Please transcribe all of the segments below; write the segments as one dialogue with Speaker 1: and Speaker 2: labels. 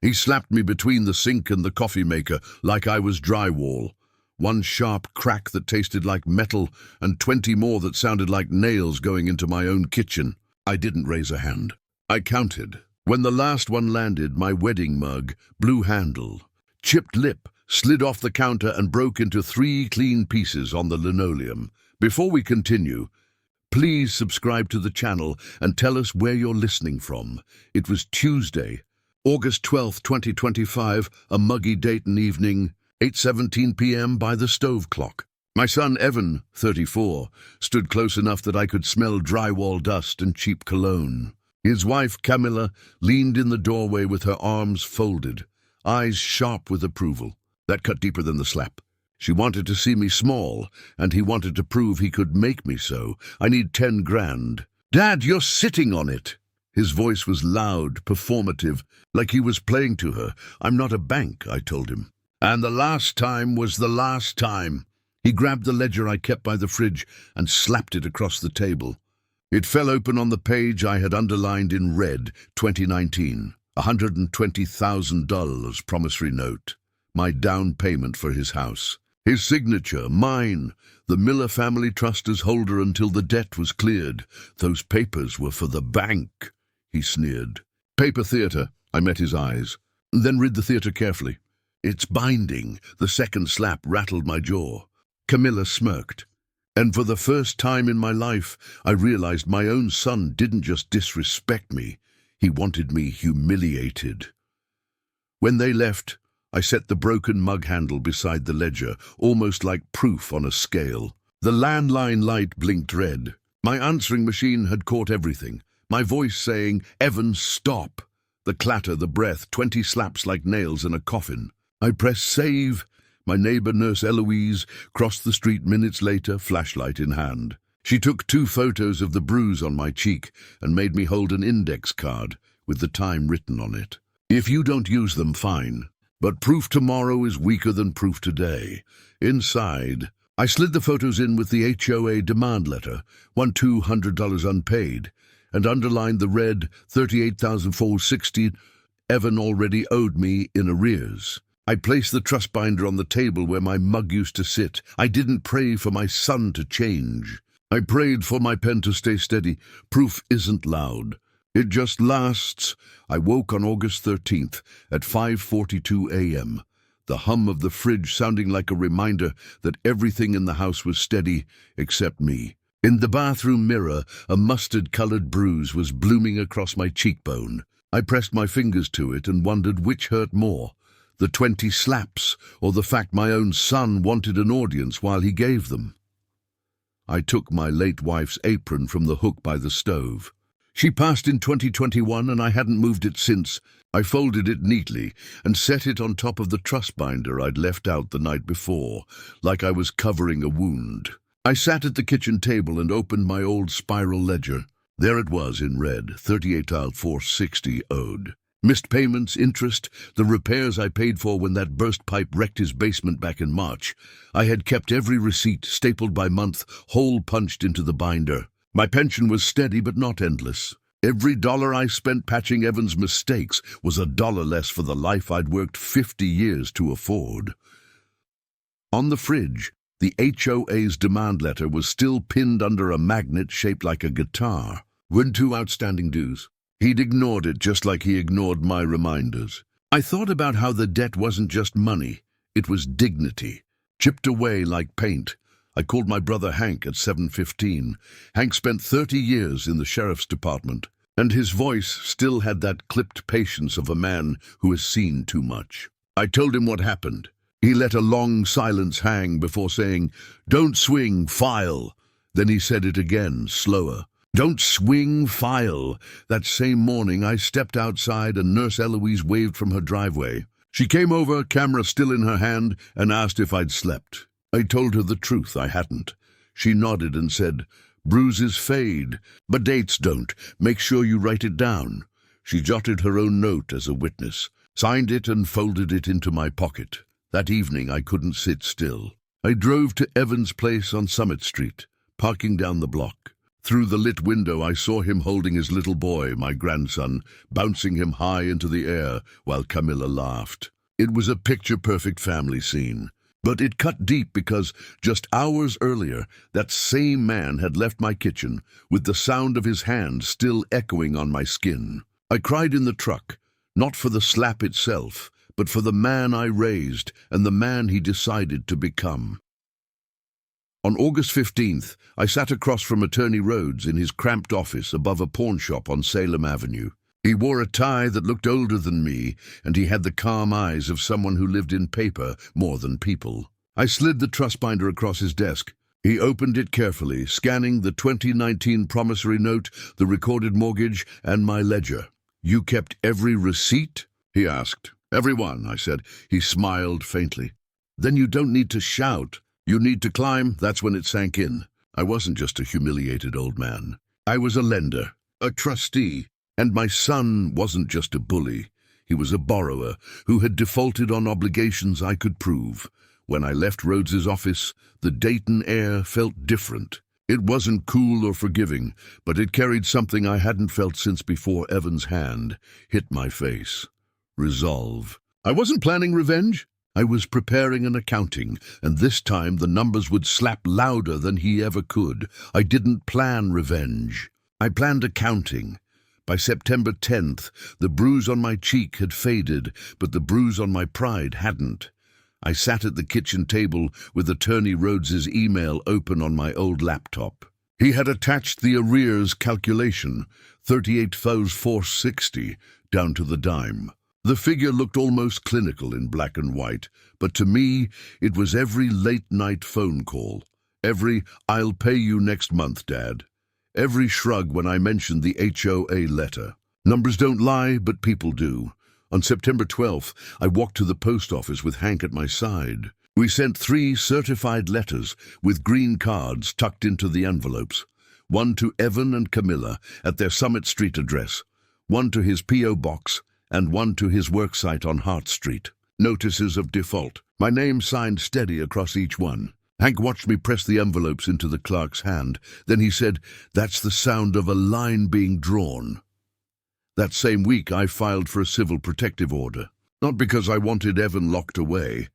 Speaker 1: He slapped me between the sink and the coffee maker like I was drywall. One sharp crack that tasted like metal and 20 more that sounded like nails going into my own kitchen. I didn't raise a hand. I counted. When the last one landed, my wedding mug, blue handle, chipped lip, slid off the counter and broke into 3 clean pieces on the linoleum. Before we continue, please subscribe to the channel and tell us where you're listening from. It was Tuesday, August 12th, 2025, a muggy Dayton evening, 8:17 p.m. by the stove clock. My son Evan, 34, stood close enough that I could smell drywall dust and cheap cologne. His wife, Camilla, leaned in the doorway with her arms folded, eyes sharp with approval. That cut deeper than the slap. She wanted to see me small, and he wanted to prove he could make me so. I need 10 grand. Dad, you're sitting on it. His voice was loud, performative, like he was playing to her. I'm not a bank, I told him. And the last time was the last time. He grabbed the ledger I kept by the fridge and slapped it across the table. It fell open on the page I had underlined in red, 2019. $120,000 promissory note. My down payment for his house. His signature, mine. The Miller family trust as holder until the debt was cleared. Those papers were for the bank, he sneered. Paper theater, I met his eyes. Then read the theater carefully. It's binding. The second slap rattled my jaw. Camilla smirked. And for the first time in my life, I realized my own son didn't just disrespect me. He wanted me humiliated. When they left, I set the broken mug handle beside the ledger, almost like proof on a scale. The landline light blinked red. My answering machine had caught everything. My voice saying, Evan, stop. The clatter, the breath, 20 slaps like nails in a coffin. I pressed save. My neighbor, Nurse Eloise, crossed the street minutes later, flashlight in hand. She took 2 photos of the bruise on my cheek and made me hold an index card with the time written on it. If you don't use them, fine. But proof tomorrow is weaker than proof today. Inside, I slid the photos in with the HOA demand letter, won $200 unpaid, and underlined the red $38,460 Evan already owed me in arrears. I placed the trust binder on the table where my mug used to sit. I didn't pray for my son to change. I prayed for my pen to stay steady. Proof isn't loud. It just lasts. I woke on August 13th at 5:42 a.m., the hum of the fridge sounding like a reminder that everything in the house was steady except me. In the bathroom mirror, a mustard-colored bruise was blooming across my cheekbone. I pressed my fingers to it and wondered which hurt more. The 20 slaps, or the fact my own son wanted an audience while he gave them. I took my late wife's apron from the hook by the stove. She passed in 2021 and I hadn't moved it since. I folded it neatly and set it on top of the trust binder I'd left out the night before, like I was covering a wound. I sat at the kitchen table and opened my old spiral ledger. There it was in red, $38,460 owed. Missed payments, interest, the repairs I paid for when that burst pipe wrecked his basement back in March. I had kept every receipt, stapled by month, hole punched into the binder. My pension was steady but not endless. Every dollar I spent patching Evan's mistakes was $1 less for the life I'd worked 50 years to afford. On the fridge, the HOA's demand letter was still pinned under a magnet shaped like a guitar. With 2 outstanding dues. He'd ignored it just like he ignored my reminders. I thought about how the debt wasn't just money, it was dignity, chipped away like paint. I called my brother Hank at 7:15. Hank spent 30 years in the sheriff's department, and his voice still had that clipped patience of a man who has seen too much. I told him what happened. He let a long silence hang before saying, "Don't swing, file." Then he said it again, slower. "Don't swing, file." That same morning, I stepped outside and Nurse Eloise waved from her driveway. She came over, camera still in her hand, and asked if I'd slept. I told her the truth, I hadn't. She nodded and said, "Bruises fade, but dates don't. Make sure you write it down." She jotted her own note as a witness, signed it and folded it into my pocket. That evening, I couldn't sit still. I drove to Evan's place on Summit Street, parking down the block. Through the lit window, I saw him holding his little boy, my grandson, bouncing him high into the air while Camilla laughed. It was a picture-perfect family scene. But it cut deep because just hours earlier, that same man had left my kitchen with the sound of his hand still echoing on my skin. I cried in the truck, not for the slap itself, but for the man I raised and the man he decided to become. On August 15th, I sat across from Attorney Rhodes in his cramped office above a pawn shop on Salem Avenue. He wore a tie that looked older than me, and he had the calm eyes of someone who lived in paper more than people. I slid the trust binder across his desk. He opened it carefully, scanning the 2019 promissory note, the recorded mortgage, and my ledger. "You kept every receipt?" he asked. "Every one," I said. He smiled faintly. "Then you don't need to shout. You need to climb." That's when it sank in. I wasn't just a humiliated old man. I was a lender, a trustee. And my son wasn't just a bully. He was a borrower who had defaulted on obligations I could prove. When I left Rhodes's office, the Dayton air felt different. It wasn't cool or forgiving, but it carried something I hadn't felt since before Evan's hand hit my face. Resolve. I wasn't planning revenge. I was preparing an accounting, and this time the numbers would slap louder than he ever could. I didn't plan revenge. I planned accounting. By September 10th, the bruise on my cheek had faded, but the bruise on my pride hadn't. I sat at the kitchen table with Attorney Rhodes's email open on my old laptop. He had attached the arrears calculation, 38,460, down to the dime. The figure looked almost clinical in black and white, but to me, it was every late-night phone call, every "I'll pay you next month, Dad," every shrug when I mentioned the HOA letter. Numbers don't lie, but people do. On September 12th, I walked to the post office with Hank at my side. We sent 3 certified letters with green cards tucked into the envelopes. One to Evan and Camilla at their Summit Street address, one to his P.O. box, and one to his worksite on Hart Street. Notices of default. My name signed steady across each one. Hank watched me press the envelopes into the clerk's hand. Then he said, "That's the sound of a line being drawn." That same week, I filed for a civil protective order. Not because I wanted Evan locked away,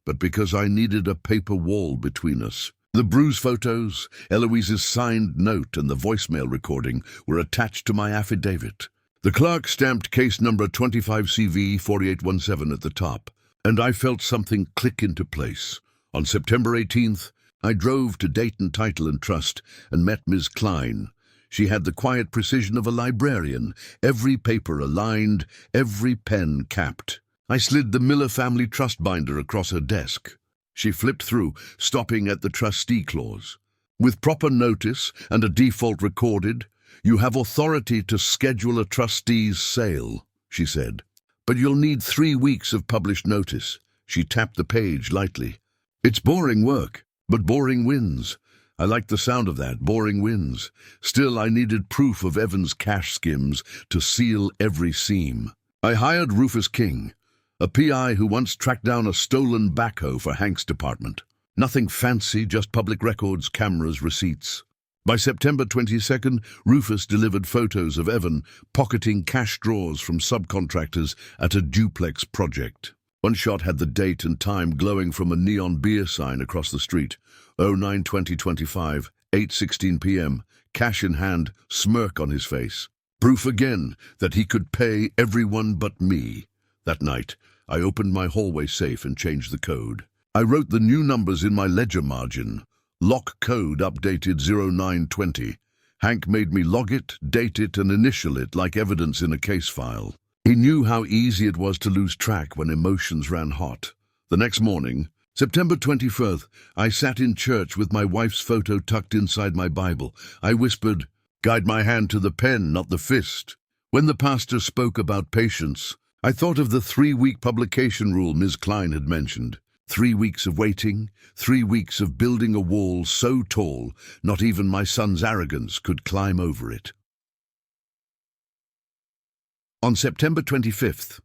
Speaker 1: but because I needed a paper wall between us. The bruise photos, Eloise's signed note, and the voicemail recording were attached to my affidavit. The clerk stamped case number 25CV4817 at the top, and I felt something click into place. On September 18th, I drove to Dayton Title and Trust and met Ms. Klein. She had the quiet precision of a librarian, every paper aligned, every pen capped. I slid the Miller family trust binder across her desk. She flipped through, stopping at the trustee clause. "With proper notice and a default recorded, you have authority to schedule a trustee's sale," she said. "But you'll need 3 weeks of published notice." She tapped the page lightly. "It's boring work, but boring wins." I liked the sound of that, boring wins. Still, I needed proof of Evan's cash skims to seal every seam. I hired Rufus King, a PI who once tracked down a stolen backhoe for Hank's department. Nothing fancy, just public records, cameras, receipts. By September 22nd, Rufus delivered photos of Evan pocketing cash draws from subcontractors at a duplex project. One shot had the date and time glowing from a neon beer sign across the street. 09/20/25, 8:16 p.m., cash in hand, smirk on his face. Proof again that he could pay everyone but me. That night, I opened my hallway safe and changed the code. I wrote the new numbers in my ledger margin. Lock code updated 0920. Hank made me log it, date it, and initial it like evidence in a case file. He knew how easy it was to lose track when emotions ran hot. The next morning, September 21st, I sat in church with my wife's photo tucked inside my Bible. I whispered, "Guide my hand to the pen, not the fist." When the pastor spoke about patience, I thought of the 3-week publication rule Ms. Klein had mentioned. 3 weeks of waiting, 3 weeks of building a wall so tall, not even my son's arrogance could climb over it. On September 25th,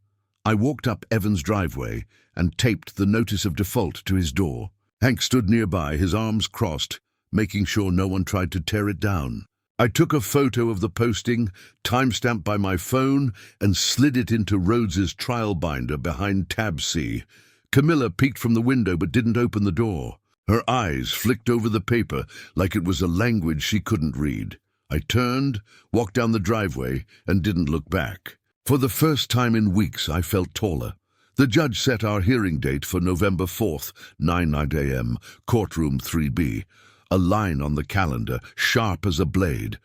Speaker 1: I walked up Evan's driveway and taped the notice of default to his door. Hank stood nearby, his arms crossed, making sure no one tried to tear it down. I took a photo of the posting, timestamped by my phone, and slid it into Rhodes's trial binder behind tab C. Camilla peeked from the window but didn't open the door. Her eyes flicked over the paper like it was a language she couldn't read. I turned, walked down the driveway, and didn't look back. For the first time in weeks, I felt taller. The judge set our hearing date for November 4th, 9 a.m., courtroom 3B. A line on the calendar, sharp as a blade.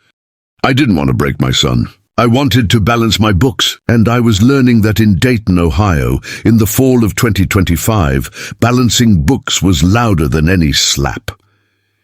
Speaker 1: I didn't want to break my son. I wanted to balance my books, and I was learning that in Dayton, Ohio, in the fall of 2025, balancing books was louder than any slap.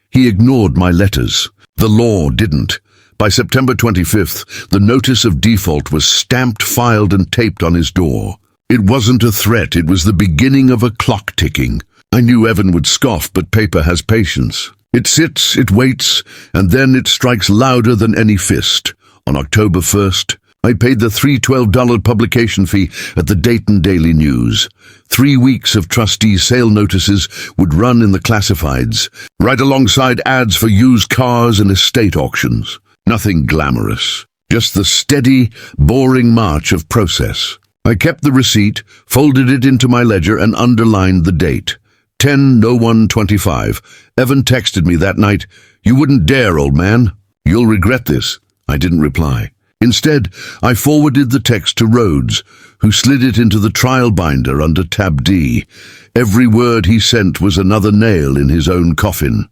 Speaker 1: He ignored my letters. The law didn't. By September 25th, the notice of default was stamped, filed, and taped on his door. It wasn't a threat, it was the beginning of a clock ticking. I knew Evan would scoff, but paper has patience. It sits, it waits, and then it strikes louder than any fist. On October 1st, I paid the $312 publication fee at the Dayton Daily News. 3 weeks of trustee sale notices would run in the classifieds, right alongside ads for used cars and estate auctions. Nothing glamorous, just the steady, boring march of process. I kept the receipt, folded it into my ledger, and underlined the date. 10/01/25. Evan texted me that night, "You wouldn't dare, old man. You'll regret this." I didn't reply. Instead, I forwarded the text to Rhodes, who slid it into the trial binder under tab D. Every word he sent was another nail in his own coffin.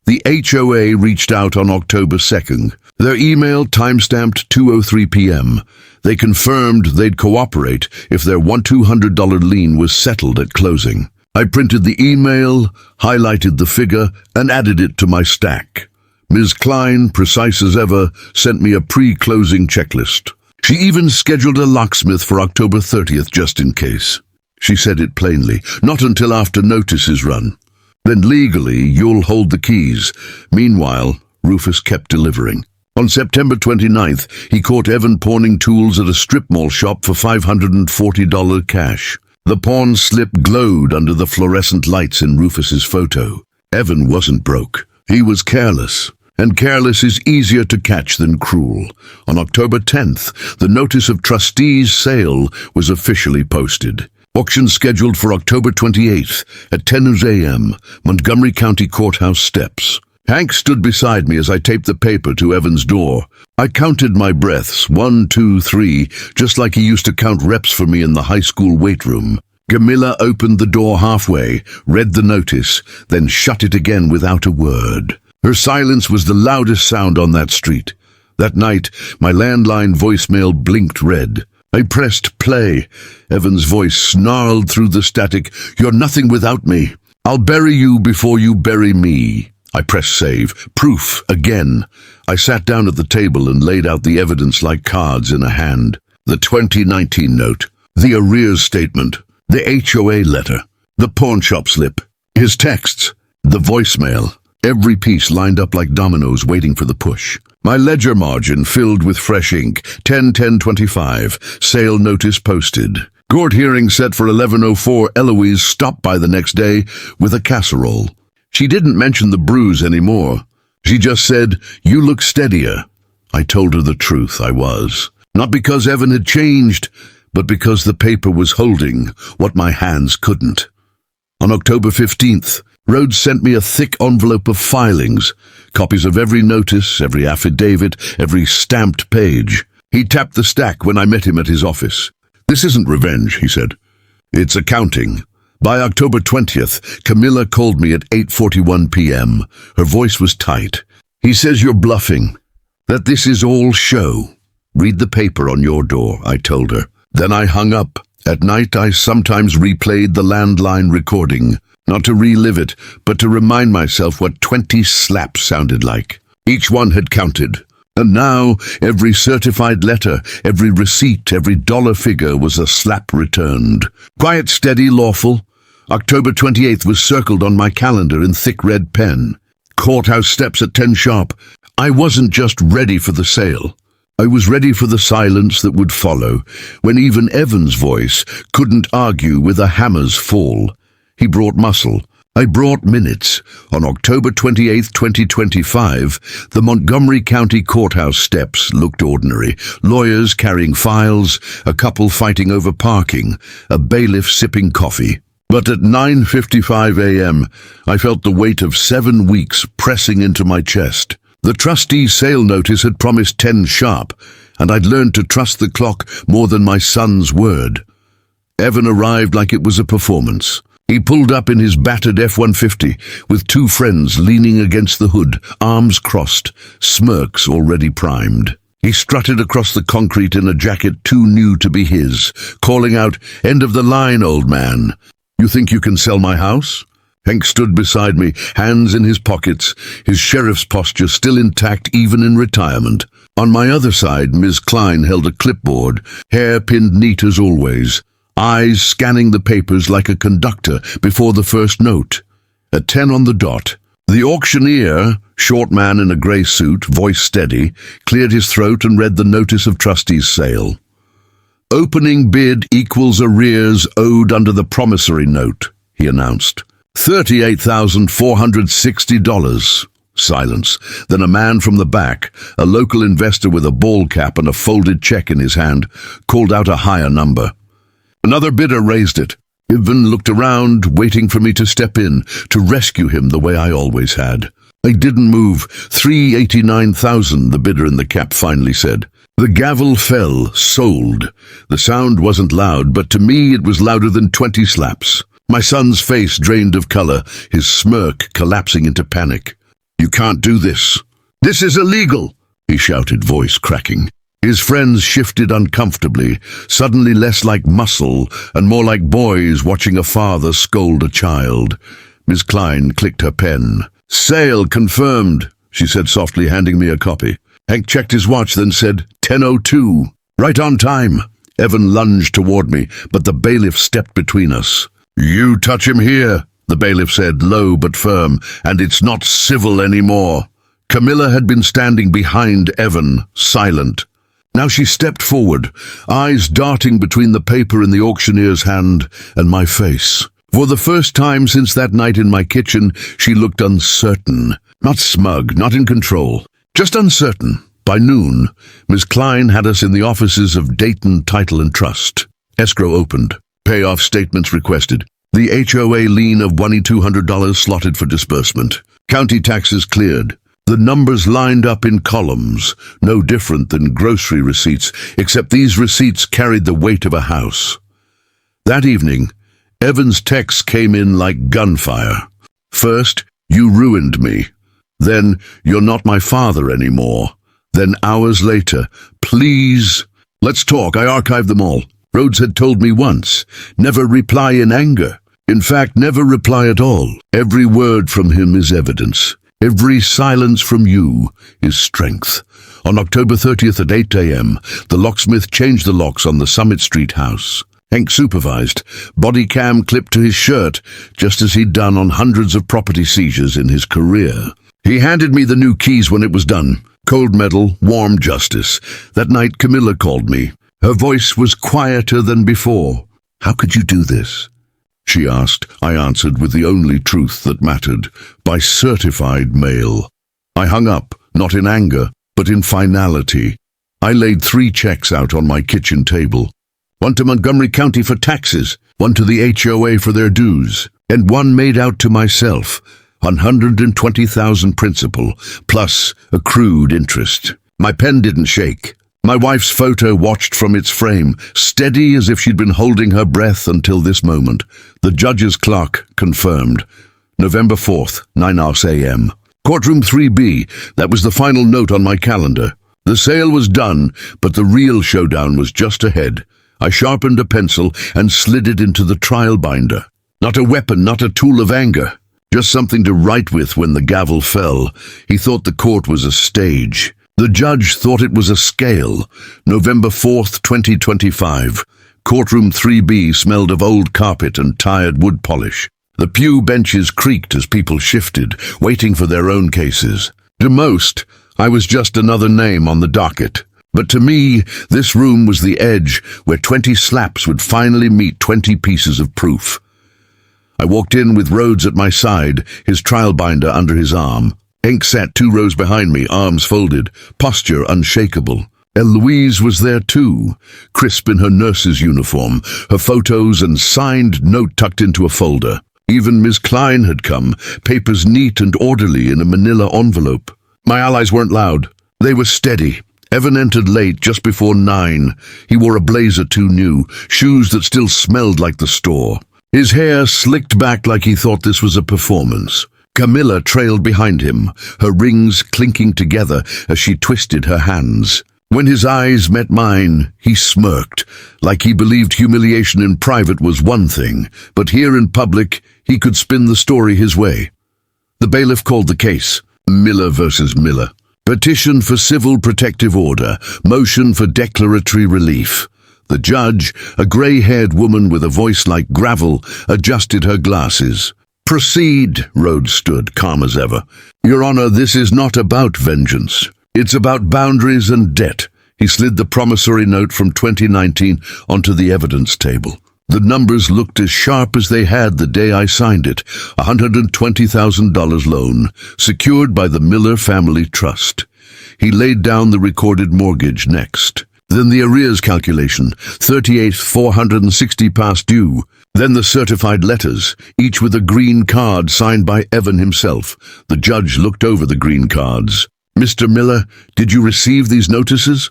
Speaker 1: The HOA reached out on October 2nd. Their email timestamped 2:03 p.m. They confirmed they'd cooperate if their $200 lien was settled at closing. I printed the email, highlighted the figure, and added it to my stack. Ms. Klein, precise as ever, sent me a pre-closing checklist. She even scheduled a locksmith for October 30th just in case. She said it plainly, not until after notice is run. Then legally, you'll hold the keys. Meanwhile, Rufus kept delivering. On September 29th, he caught Evan pawning tools at a strip mall shop for $540 cash. The pawn slip glowed under the fluorescent lights in Rufus's photo. Evan wasn't broke. He was careless. And careless is easier to catch than cruel. On October 10th, the notice of trustee's sale was officially posted. Auction scheduled for October 28th at 10 a.m., Montgomery County Courthouse steps. Hank stood beside me as I taped the paper to Evan's door. I counted my breaths, 1, 2, 3, just like he used to count reps for me in the high school weight room. Camilla opened the door halfway, read the notice, then shut it again without a word. Her silence was the loudest sound on that street. That night, my landline voicemail blinked red. I pressed play. Evan's voice snarled through the static, "You're nothing without me. I'll bury you before you bury me." I pressed save. Proof, again. I sat down at the table and laid out the evidence like cards in a hand. The 2019 note, the arrears statement, the HOA letter, the pawnshop slip, his texts, the voicemail. Every piece lined up like dominoes waiting for the push. My ledger margin filled with fresh ink. 10/10/25. Sale notice posted. Court hearing set for 11:04. Eloise stopped by the next day with a casserole. She didn't mention the bruise anymore. She just said, "You look steadier." I told her the truth, I was. Not because Evan had changed, but because the paper was holding what my hands couldn't. On October 15th, Rhodes sent me a thick envelope of filings, copies of every notice, every affidavit, every stamped page. He tapped the stack when I met him at his office. "This isn't revenge," he said. "It's accounting." By October 20th, Camilla called me at 8:41 p.m. Her voice was tight. "He says you're bluffing, that this is all show. Read the paper on your door," I told her. Then I hung up. At night, I sometimes replayed the landline recording, not to relive it, but to remind myself what 20 slaps sounded like. Each one had counted. And now, every certified letter, every receipt, every dollar figure was a slap returned. Quiet, steady, lawful. October 28th was circled on my calendar in thick red pen. Courthouse steps at 10 sharp. I wasn't just ready for the sale. I was ready for the silence that would follow, when even Evan's voice couldn't argue with a hammer's fall. He brought muscle, I brought minutes. On October 28, 2025, the Montgomery County Courthouse steps looked ordinary. Lawyers carrying files, a couple fighting over parking, a bailiff sipping coffee. But at 9:55 a.m., I felt the weight of 7 weeks pressing into my chest. The trustee's sale notice had promised 10 sharp, and I'd learned to trust the clock more than my son's word. Evan arrived like it was a performance. He pulled up in his battered F-150 with 2 friends leaning against the hood, arms crossed, smirks already primed. He strutted across the concrete in a jacket too new to be his, calling out, "End of the line, old man. You think you can sell my house?" Hank stood beside me, hands in his pockets, his sheriff's posture still intact even in retirement. On my other side, Ms. Klein held a clipboard, hair pinned neat as always, eyes scanning the papers like a conductor before the first note. At 10 on the dot, the auctioneer, short man in a grey suit, voice steady, cleared his throat and read the notice of trustee's sale. "Opening bid equals arrears owed under the promissory note," he announced. $38,460. Silence. Then a man from the back, a local investor with a ball cap and a folded check in his hand, called out a higher number. Another bidder raised it. Evan looked around, waiting for me to step in, to rescue him the way I always had. I didn't move. $389,000, the bidder in the cap finally said. The gavel fell, sold. The sound wasn't loud, but to me it was louder than 20 slaps. My son's face drained of color, his smirk collapsing into panic. "You can't do this. This is illegal," he shouted, voice cracking. His friends shifted uncomfortably, suddenly less like muscle and more like boys watching a father scold a child. Miss Klein clicked her pen. "Sale confirmed," she said softly, handing me a copy. Hank checked his watch, then said, 10:02. "Right on time." Evan lunged toward me, but the bailiff stepped between us. "You touch him here," the bailiff said, low but firm, "and it's not civil anymore." Camilla had been standing behind Evan, silent. Now she stepped forward, eyes darting between the paper in the auctioneer's hand and my face. For the first time since that night in my kitchen, she looked uncertain. Not smug, not in control, just uncertain. By noon, Miss Klein had us in the offices of Dayton Title and Trust. Escrow opened. Payoff statements requested. The HOA lien of $2,200 slotted for disbursement. County taxes cleared. The numbers lined up in columns, no different than grocery receipts, except these receipts carried the weight of a house. That evening, Evan's texts came in like gunfire. First, "You ruined me." Then, "You're not my father anymore." Then hours later, "Please, let's talk." I archived them all. Rhodes had told me once, never reply in anger. In fact, never reply at all. Every word from him is evidence. Every silence from you is strength. On October 30th at 8 a.m., the locksmith changed the locks on the Summit Street house. Hank supervised, body cam clipped to his shirt, just as he'd done on hundreds of property seizures in his career. He handed me the new keys when it was done. Cold medal, warm justice. That night Camilla called me. Her voice was quieter than before. "How could you do this?" she asked. I answered with the only truth that mattered. By certified mail. I hung up, not in anger, but in finality. I laid 3 checks out on my kitchen table. One to Montgomery County for taxes, one to the HOA for their dues, and one made out to myself, $120,000 principal, plus accrued interest. My pen didn't shake. My wife's photo watched from its frame, steady as if she'd been holding her breath until this moment. The judge's clock confirmed. November 4th, 9 a.m. Courtroom 3B, that was the final note on my calendar. The sale was done, but the real showdown was just ahead. I sharpened a pencil and slid it into the trial binder. Not a weapon, not a tool of anger. Just something to write with when the gavel fell. He thought the court was a stage. The judge thought it was a scale. November 4th, 2025. Courtroom 3B smelled of old carpet and tired wood polish. The pew benches creaked as people shifted, waiting for their own cases. To most, I was just another name on the docket. But to me, this room was the edge where 20 slaps would finally meet 20 pieces of proof. I walked in with Rhodes at my side, his trial binder under his arm. Hank sat 2 rows behind me, arms folded, posture unshakable. Eloise was there too, crisp in her nurse's uniform, her photos and signed note tucked into a folder. Even Ms. Klein had come, papers neat and orderly in a manila envelope. My allies weren't loud. They were steady. Evan entered late, just before 9. He wore a blazer too new, shoes that still smelled like the store. His hair slicked back like he thought this was a performance. Camilla trailed behind him, her rings clinking together as she twisted her hands. When his eyes met mine, he smirked, like he believed humiliation in private was one thing, but here in public, he could spin the story his way. The bailiff called the case, Miller versus Miller. Petition for civil protective order, motion for declaratory relief. The judge, a grey-haired woman with a voice like gravel, adjusted her glasses. Proceed, Rhodes stood, calm as ever. Your Honor, this is not about vengeance. It's about boundaries and debt. He slid the promissory note from 2019 onto the evidence table. The numbers looked as sharp as they had the day I signed it. $120,000 loan, secured by the Miller Family Trust. He laid down the recorded mortgage next. Then the arrears calculation, 38,460 past due. Then the certified letters, each with a green card signed by Evan himself. The judge looked over the green cards. Mr. Miller, did you receive these notices?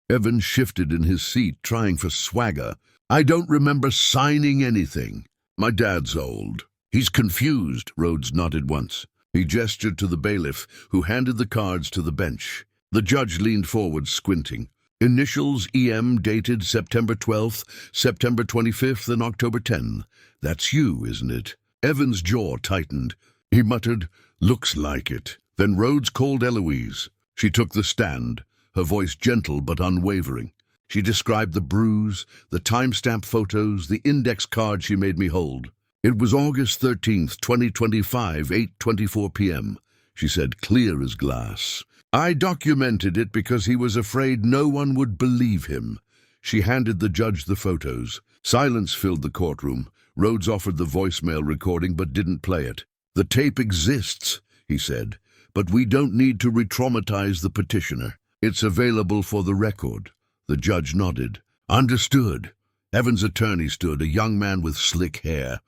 Speaker 1: Evan shifted in his seat, trying for swagger. I don't remember signing anything. My dad's old. He's confused, Rhodes nodded once. He gestured to the bailiff, who handed the cards to the bench. The judge leaned forward, squinting. Initials EM dated September 12th, September 25th, and October 10th. That's you, isn't it? Evan's jaw tightened. He muttered, looks like it. Then Rhodes called Eloise. She took the stand, her voice gentle but unwavering. She described the bruise, the timestamp photos, the index card she made me hold. It was August 13th, 2025, 8:24 p.m., she said, clear as glass. I documented it because he was afraid no one would believe him. She handed the judge the photos. Silence filled the courtroom. Rhodes offered the voicemail recording but didn't play it. The tape exists, he said, but we don't need to re-traumatize the petitioner. It's available for the record. The judge nodded. Understood. Evan's attorney stood, a young man with slick hair.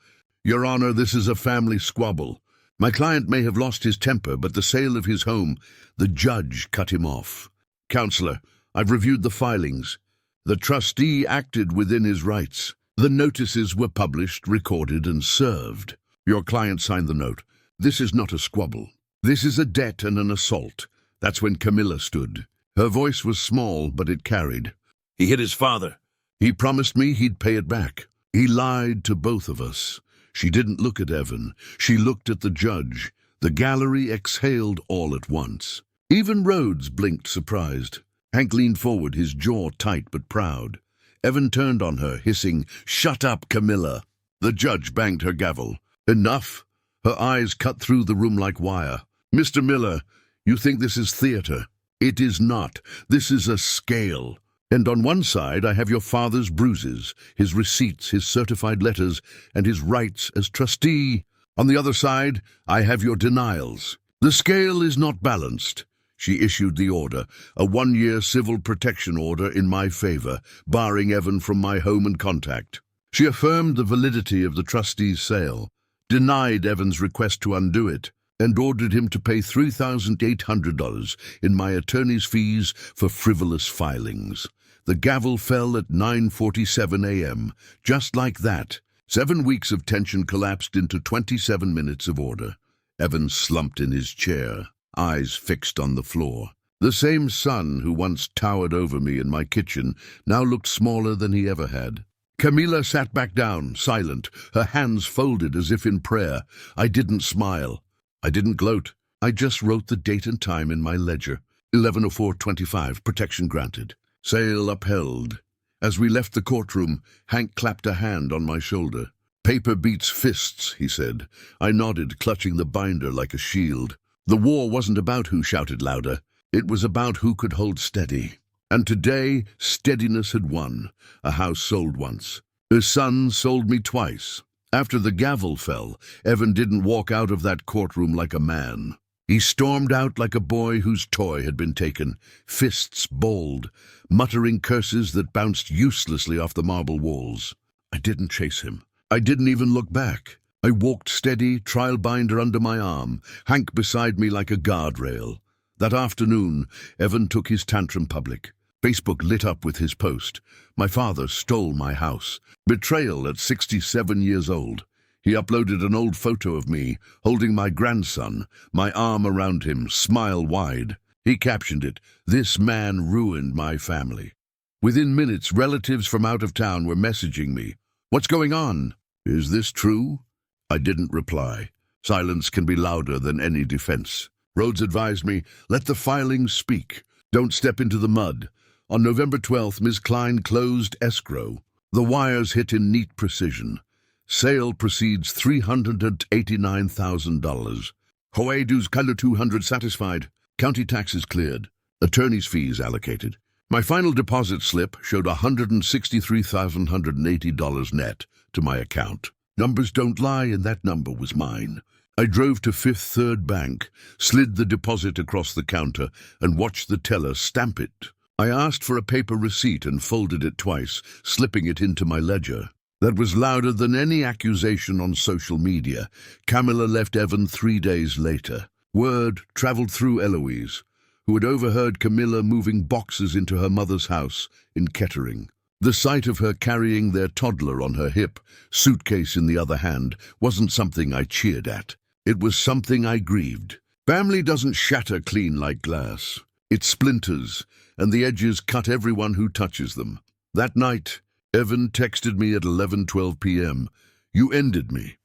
Speaker 1: Your Honor, this is a family squabble. My client may have lost his temper, but the sale of his home, the judge cut him off. Counselor, I've reviewed the filings. The trustee acted within his rights. The notices were published, recorded, and served. Your client signed the note. This is not a squabble. This is a debt and an assault. That's when Camilla stood. Her voice was small, but it carried. He hit his father. He promised me he'd pay it back. He lied to both of us. She didn't look at Evan. She looked at the judge. The gallery exhaled all at once. Even Rhodes blinked, surprised. Hank leaned forward, his jaw tight but proud. Evan turned on her, hissing, "Shut up, Camilla." The judge banged her gavel. Enough. Her eyes cut through the room like wire. Mr. Miller, you think this is theater? It is not. This is a scale. And on one side I have your father's bruises, his receipts, his certified letters, and his rights as trustee. On the other side, I have your denials. The scale is not balanced. She issued the order, a 1-year civil protection order in my favor, barring Evan from my home and contact. She affirmed the validity of the trustee's sale, denied Evan's request to undo it, and ordered him to pay $3,800 in my attorney's fees for frivolous filings. The gavel fell at 9:47 a.m. Just like that, 7 weeks of tension collapsed into 27 minutes of order. Evan slumped in his chair, eyes fixed on the floor. The same son who once towered over me in my kitchen now looked smaller than he ever had. Camilla sat back down, silent, her hands folded as if in prayer. I didn't smile. I didn't gloat. I just wrote the date and time in my ledger. 11:04:25, protection granted. Sale upheld. As we left the courtroom, Hank clapped a hand on my shoulder. Paper beats fists, he said. I nodded, clutching the binder like a shield. The war wasn't about who shouted louder. It was about who could hold steady. And today, steadiness had won. A house sold once. Her son sold me twice. After the gavel fell, Evan didn't walk out of that courtroom like a man. He stormed out like a boy whose toy had been taken, fists balled, muttering curses that bounced uselessly off the marble walls. I didn't chase him. I didn't even look back. I walked steady, trial binder under my arm, Hank beside me like a guardrail. That afternoon, Evan took his tantrum public. Facebook lit up with his post. My father stole my house. Betrayal at 67 years old. He uploaded an old photo of me, holding my grandson, my arm around him, smile wide. He captioned it, "This man ruined my family." Within minutes, relatives from out of town were messaging me. "What's going on? Is this true?" I didn't reply. Silence can be louder than any defense. Rhodes advised me, "Let the filings speak. Don't step into the mud." On November 12th, Ms. Klein closed escrow. The wires hit in neat precision. Sale proceeds $389,000. Hoedus Kala 200 satisfied. County taxes cleared. Attorney's fees allocated. My final deposit slip showed $163,180 net to my account. Numbers don't lie, and that number was mine. I drove to Fifth Third Bank, slid the deposit across the counter, and watched the teller stamp it. I asked for a paper receipt and folded it twice, slipping it into my ledger. That was louder than any accusation on social media. Camilla left Evan 3 days later. Word traveled through Eloise, who had overheard Camilla moving boxes into her mother's house in Kettering. The sight of her carrying their toddler on her hip, suitcase in the other hand, wasn't something I cheered at. It was something I grieved. Family doesn't shatter clean like glass. It splinters, and the edges cut everyone who touches them. That night, Evan texted me at 11:12 p.m. "You ended me."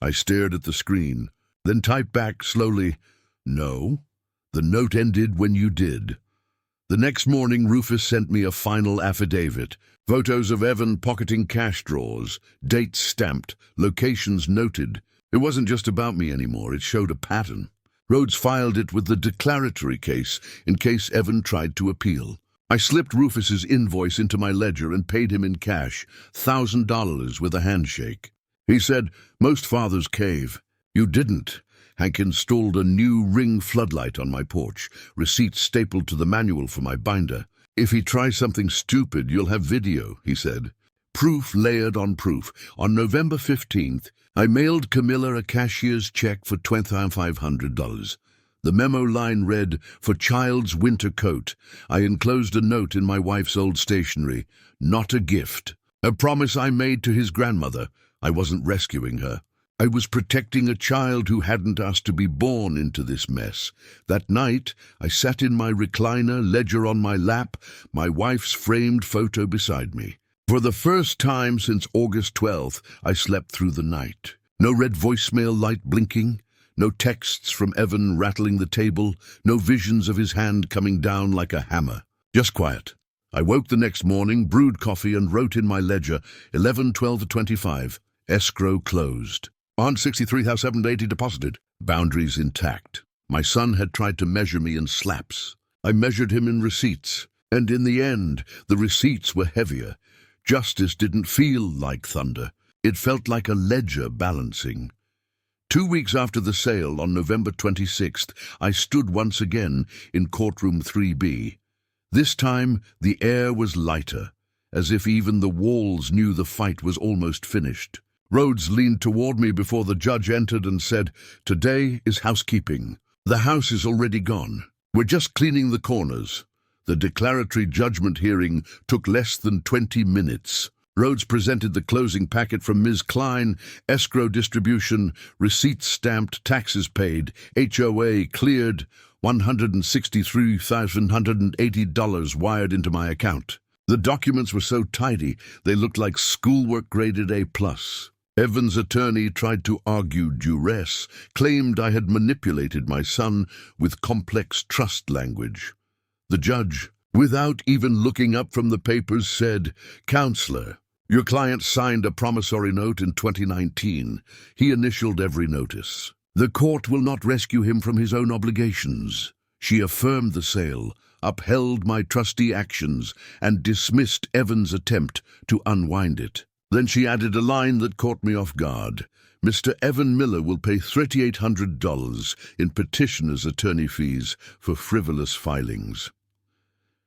Speaker 1: I stared at the screen, then typed back slowly, "No, the note ended when you did." The next morning, Rufus sent me a final affidavit. Photos of Evan pocketing cash drawers, dates stamped, locations noted. It wasn't just about me anymore, it showed a pattern. Rhodes filed it with the declaratory case in case Evan tried to appeal. I slipped Rufus's invoice into my ledger and paid him in cash, $1,000 with a handshake. He said, "Most fathers cave." You didn't. Hank installed a new ring floodlight on my porch, receipts stapled to the manual for my binder. "If he tries something stupid, you'll have video," he said. Proof layered on proof. On November 15th, I mailed Camilla a cashier's check for $2,500. The memo line read, "For child's winter coat." I enclosed a note in my wife's old stationery, "Not a gift." A promise I made to his grandmother. I wasn't rescuing her. I was protecting a child who hadn't asked to be born into this mess. That night, I sat in my recliner, ledger on my lap, my wife's framed photo beside me. For the first time since August 12th, I slept through the night. No red voicemail light blinking, no texts from Evan rattling the table, no visions of his hand coming down like a hammer. Just quiet. I woke the next morning, brewed coffee, and wrote in my ledger, 11/12/25, escrow closed. $163,780 deposited. Boundaries intact. My son had tried to measure me in slaps. I measured him in receipts. And in the end, the receipts were heavier. Justice didn't feel like thunder. It felt like a ledger balancing. 2 weeks after the sale, on November 26th, I stood once again in courtroom 3B. This time, the air was lighter, as if even the walls knew the fight was almost finished. Rhodes leaned toward me before the judge entered and said, "Today is housekeeping. The house is already gone. We're just cleaning the corners." The declaratory judgment hearing took less than 20 minutes. Rhodes presented the closing packet from Ms. Klein, escrow distribution, receipts stamped, taxes paid, HOA cleared, $163,180 wired into my account. The documents were so tidy, they looked like schoolwork graded A+. Evan's attorney tried to argue duress, claimed I had manipulated my son with complex trust language. The judge, without even looking up from the papers, said, "Counselor, your client signed a promissory note in 2019. He initialed every notice. The court will not rescue him from his own obligations." She affirmed the sale, upheld my trustee actions, and dismissed Evan's attempt to unwind it. Then she added a line that caught me off guard. Mr. Evan Miller will pay $3,800 in petitioner's attorney fees for frivolous filings.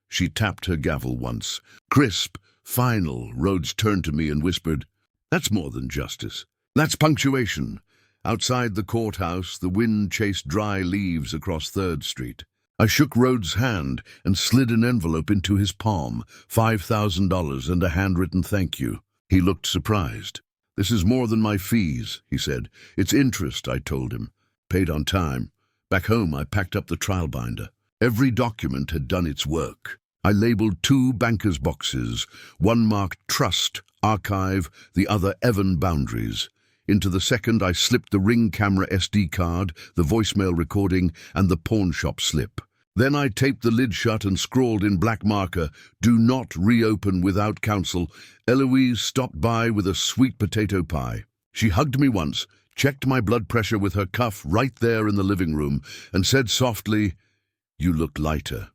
Speaker 1: She tapped her gavel once. Crisp, final. Rhodes turned to me and whispered, "That's more than justice. That's punctuation." Outside the courthouse, the wind chased dry leaves across 3rd Street. I shook Rhodes' hand and slid an envelope into his palm, $5,000 and a handwritten thank you. He looked surprised. "This is more than my fees," he said. "It's interest," I told him. "Paid on time." Back home, I packed up the trial binder. Every document had done its work. I labeled 2 banker's boxes, one marked Trust, Archive, the other Evan Boundaries. Into the second, I slipped the Ring camera SD card, the voicemail recording, and the pawn shop slip. Then I taped the lid shut and scrawled in black marker, "Do not reopen without counsel." Eloise stopped by with a sweet potato pie. She hugged me once, checked my blood pressure with her cuff right there in the living room, and said softly, "You look lighter."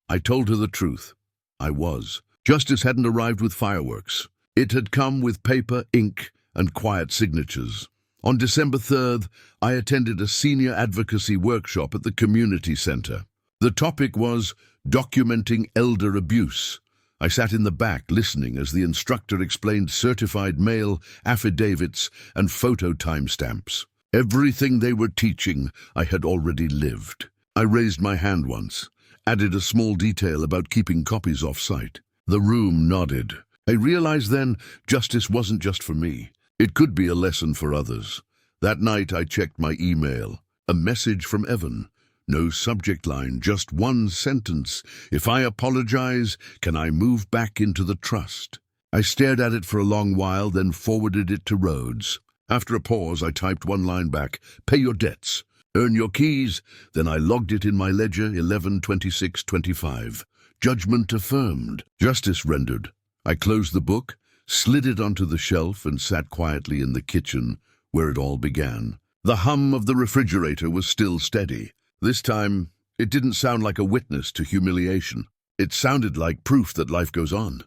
Speaker 1: I told her the truth. I was. Justice hadn't arrived with fireworks. It had come with paper, ink, and quiet signatures. On December 3rd, I attended a senior advocacy workshop at the community center. The topic was documenting elder abuse. I sat in the back listening as the instructor explained certified mail, affidavits, and photo timestamps. Everything they were teaching, I had already lived. I raised my hand once, added a small detail about keeping copies off-site. The room nodded. I realized then justice wasn't just for me. It could be a lesson for others. That night I checked my email. A message from Evan. No subject line, just one sentence. "If I apologize, can I move back into the trust?" I stared at it for a long while, then forwarded it to Rhodes. After a pause, I typed one line back, "Pay your debts. Earn your keys." Then I logged it in my ledger, 11/26/25. Judgment affirmed. Justice rendered. I closed the book, slid it onto the shelf, and sat quietly in the kitchen, where it all began. The hum of the refrigerator was still steady. This time, it didn't sound like a witness to humiliation. It sounded like proof that life goes on.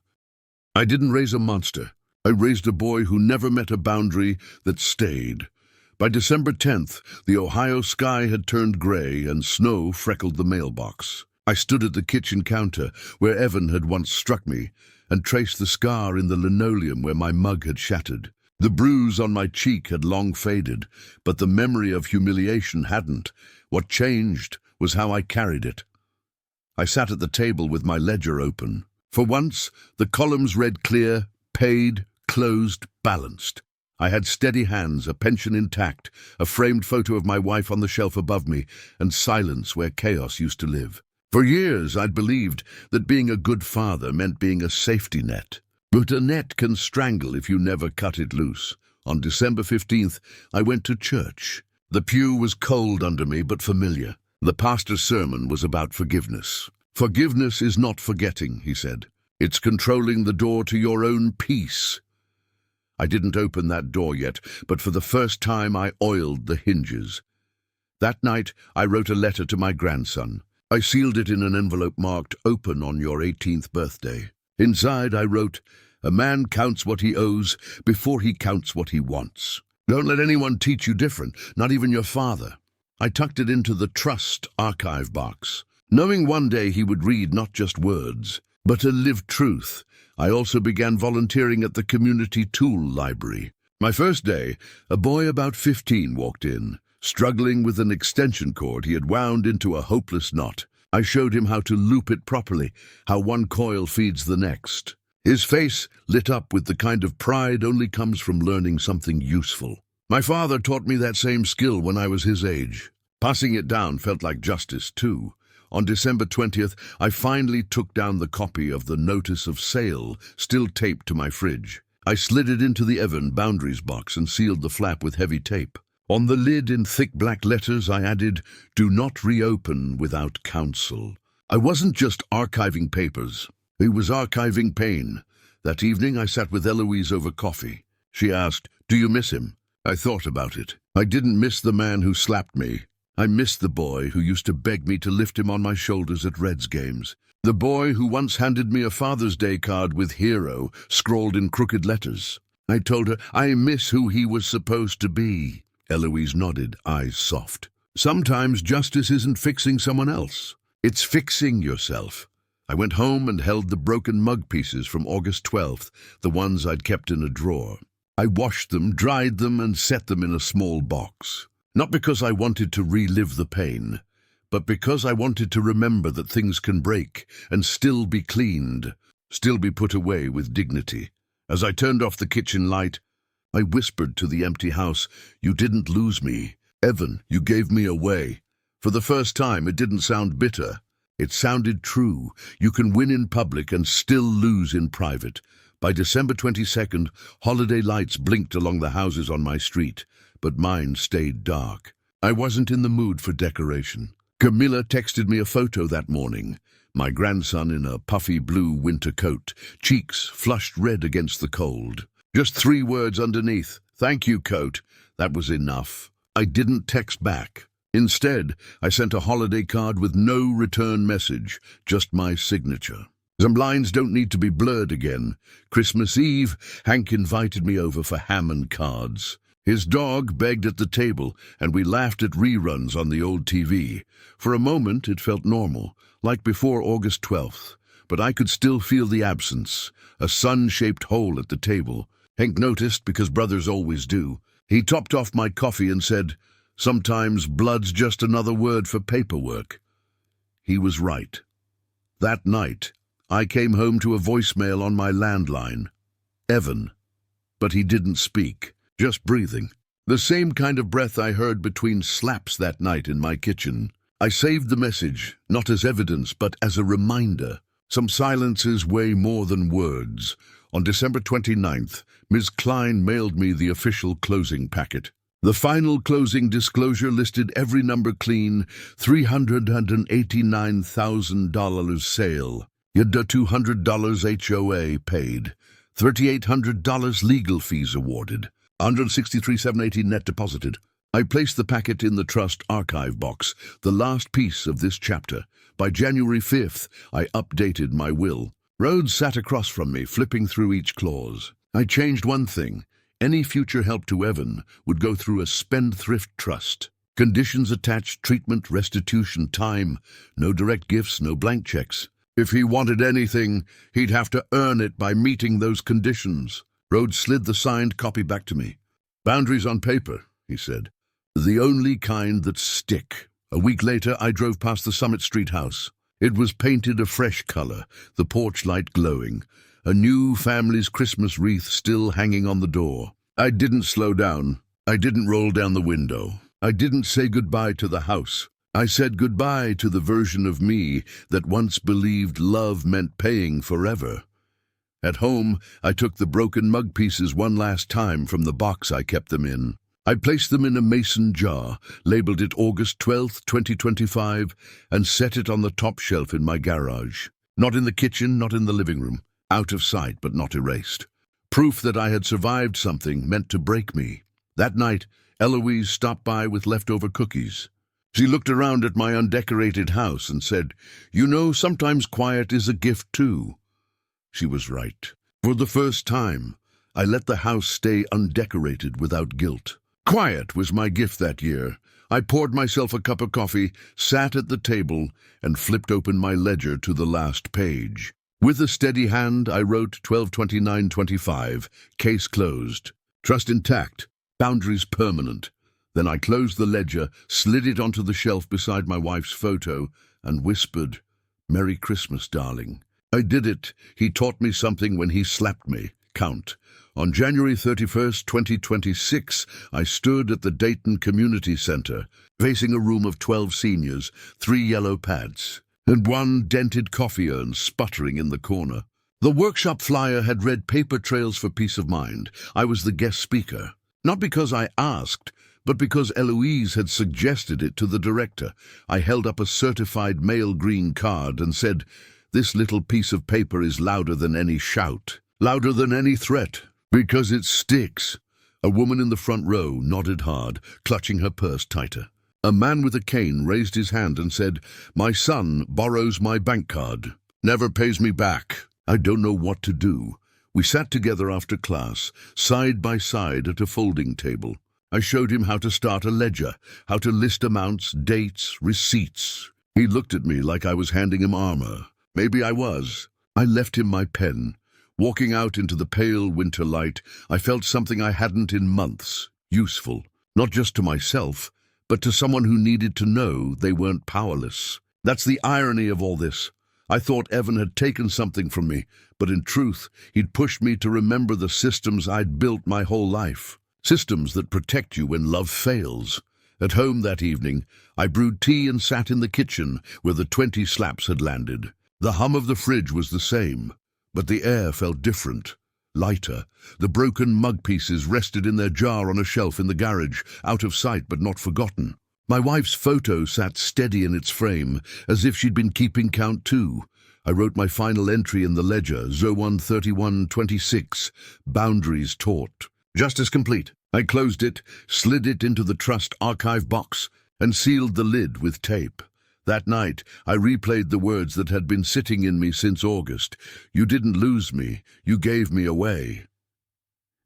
Speaker 1: I didn't raise a monster. I raised a boy who never met a boundary that stayed. By December 10th, the Ohio sky had turned gray and snow freckled the mailbox. I stood at the kitchen counter, where Evan had once struck me, and traced the scar in the linoleum where my mug had shattered. The bruise on my cheek had long faded, but the memory of humiliation hadn't. What changed was how I carried it. I sat at the table with my ledger open. For once, the columns read clear, paid, closed, balanced. I had steady hands, a pension intact, a framed photo of my wife on the shelf above me, and silence where chaos used to live. For years, I'd believed that being a good father meant being a safety net. But a net can strangle if you never cut it loose. On December 15th, I went to church. The pew was cold under me, but familiar. The pastor's sermon was about forgiveness. "Forgiveness is not forgetting," he said. "It's controlling the door to your own peace." I didn't open that door yet, but for the first time I oiled the hinges. That night, I wrote a letter to my grandson. I sealed it in an envelope marked, "Open on your 18th birthday." Inside, I wrote, "A man counts what he owes before he counts what he wants. Don't let anyone teach you different, not even your father." I tucked it into the Trust archive box, knowing one day he would read not just words, but a lived truth. I also began volunteering at the community tool library. My first day, a boy about 15 walked in, struggling with an extension cord he had wound into a hopeless knot. I showed him how to loop it properly, how one coil feeds the next. His face lit up with the kind of pride only comes from learning something useful. My father taught me that same skill when I was his age. Passing it down felt like justice, too. On December 20th, I finally took down the copy of the notice of sale, still taped to my fridge. I slid it into the Evan Boundaries box and sealed the flap with heavy tape. On the lid in thick black letters, I added, "Do not reopen without counsel." I wasn't just archiving papers. It was archiving pain. That evening, I sat with Eloise over coffee. She asked, "Do you miss him?" I thought about it. I didn't miss the man who slapped me. I missed the boy who used to beg me to lift him on my shoulders at Reds games. The boy who once handed me a Father's Day card with hero scrawled in crooked letters. I told her I miss who he was supposed to be. Eloise nodded, eyes soft. Sometimes justice isn't fixing someone else. It's fixing yourself. I went home and held the broken mug pieces from August 12th, the ones I'd kept in a drawer. I washed them, dried them, and set them in a small box. Not because I wanted to relive the pain, but because I wanted to remember that things can break and still be cleaned, still be put away with dignity. As I turned off the kitchen light, I whispered to the empty house, "You didn't lose me. Evan, you gave me away." For the first time, it didn't sound bitter. It sounded true. You can win in public and still lose in private. By December 22nd, holiday lights blinked along the houses on my street, but mine stayed dark. I wasn't in the mood for decoration. Camilla texted me a photo that morning. My grandson in a puffy blue winter coat, cheeks flushed red against the cold. Just 3 words underneath, "Thank you, coat." That was enough. I didn't text back. Instead, I sent a holiday card with no return message, just my signature. Some lines don't need to be blurred again. Christmas Eve, Hank invited me over for ham and cards. His dog begged at the table, and we laughed at reruns on the old TV. For a moment, it felt normal, like before August 12th, but I could still feel the absence, a sun-shaped hole at the table. Hank noticed, because brothers always do. He topped off my coffee and said, "Sometimes blood's just another word for paperwork." He was right. That night, I came home to a voicemail on my landline. Evan. But he didn't speak, just breathing. The same kind of breath I heard between slaps that night in my kitchen. I saved the message, not as evidence, but as a reminder. Some silences weigh more than words. On December 29th, Ms. Klein mailed me the official closing packet. The final closing disclosure listed every number clean, $389,000 sale. $200 HOA paid, $3,800 legal fees awarded, $163,780 net deposited. I placed the packet in the trust archive box, the last piece of this chapter. By January 5th, I updated my will. Rhodes sat across from me, flipping through each clause. I changed one thing. Any future help to Evan would go through a spendthrift trust. Conditions attached, treatment, restitution, time. No direct gifts, no blank checks. If he wanted anything, he'd have to earn it by meeting those conditions. Rhodes slid the signed copy back to me. "Boundaries on paper," he said. "The only kind that stick." A week later, I drove past the Summit Street house. It was painted a fresh color, the porch light glowing. A new family's Christmas wreath still hanging on the door. I didn't slow down. I didn't roll down the window. I didn't say goodbye to the house. I said goodbye to the version of me that once believed love meant paying forever. At home, I took the broken mug pieces one last time from the box I kept them in. I placed them in a mason jar, labeled it August 12th, 2025, and set it on the top shelf in my garage. Not in the kitchen, not in the living room. Out of sight, but not erased. Proof that I had survived something meant to break me. That night, Eloise stopped by with leftover cookies. She looked around at my undecorated house and said, "You know, sometimes quiet is a gift too." She was right. For the first time, I let the house stay undecorated without guilt. Quiet was my gift that year. I poured myself a cup of coffee, sat at the table, and flipped open my ledger to the last page. With a steady hand, I wrote 12/29/25, case closed, trust intact, boundaries permanent. Then I closed the ledger, slid it onto the shelf beside my wife's photo, and whispered, "Merry Christmas, darling." I did it. He taught me something when he slapped me. Count. On January 31st, 2026, I stood at the Dayton Community Center, facing a room of 12 seniors, 3 yellow pads, and 1 dented coffee urn sputtering in the corner. The workshop flyer had read "Paper Trails for Peace of Mind." I was the guest speaker. Not because I asked, but because Eloise had suggested it to the director. I held up a certified mail green card and said, "This little piece of paper is louder than any shout, louder than any threat, because it sticks." A woman in the front row nodded hard, clutching her purse tighter. A man with a cane raised his hand and said, "My son borrows my bank card." Never pays me back. I don't know what to do. We sat together after class, side by side at a folding table. I showed him how to start a ledger, how to list amounts, dates, receipts. He looked at me like I was handing him armor. Maybe I was. I left him my pen. Walking out into the pale winter light, I felt something I hadn't in months. Useful. Not just to myself, but to someone who needed to know they weren't powerless. That's the irony of all this. I thought Evan had taken something from me, but in truth, he'd pushed me to remember the systems I'd built my whole life. Systems that protect you when love fails. At home that evening, I brewed tea and sat in the kitchen where the 20 slaps had landed. The hum of the fridge was the same, but the air felt different, lighter. The broken mug pieces rested in their jar on a shelf in the garage, out of sight but not forgotten. My wife's photo sat steady in its frame, as if she'd been keeping count too. I wrote my final entry in the ledger, Zo13126, boundaries taught. Justice complete. I closed it, slid it into the trust archive box, and sealed the lid with tape. That night, I replayed the words that had been sitting in me since August. You didn't lose me, you gave me away.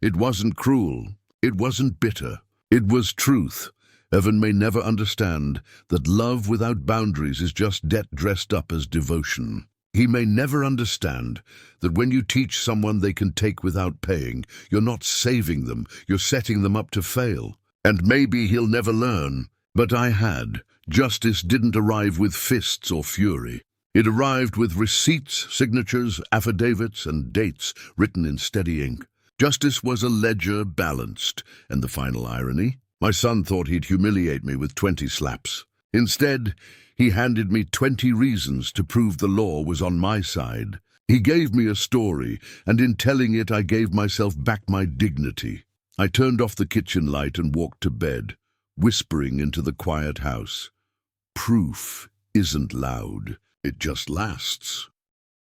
Speaker 1: It wasn't cruel, it wasn't bitter, it was truth. Evan may never understand that love without boundaries is just debt dressed up as devotion. He may never understand that when you teach someone they can take without paying, you're not saving them, you're setting them up to fail. And maybe he'll never learn. But I had. Justice didn't arrive with fists or fury. It arrived with receipts, signatures, affidavits, and dates written in steady ink. Justice was a ledger balanced, and the final irony? My son thought he'd humiliate me with 20 slaps. Instead, he handed me 20 reasons to prove the law was on my side. He gave me a story, and in telling it I gave myself back my dignity. I turned off the kitchen light and walked to bed, whispering into the quiet house. Proof isn't loud, it just lasts.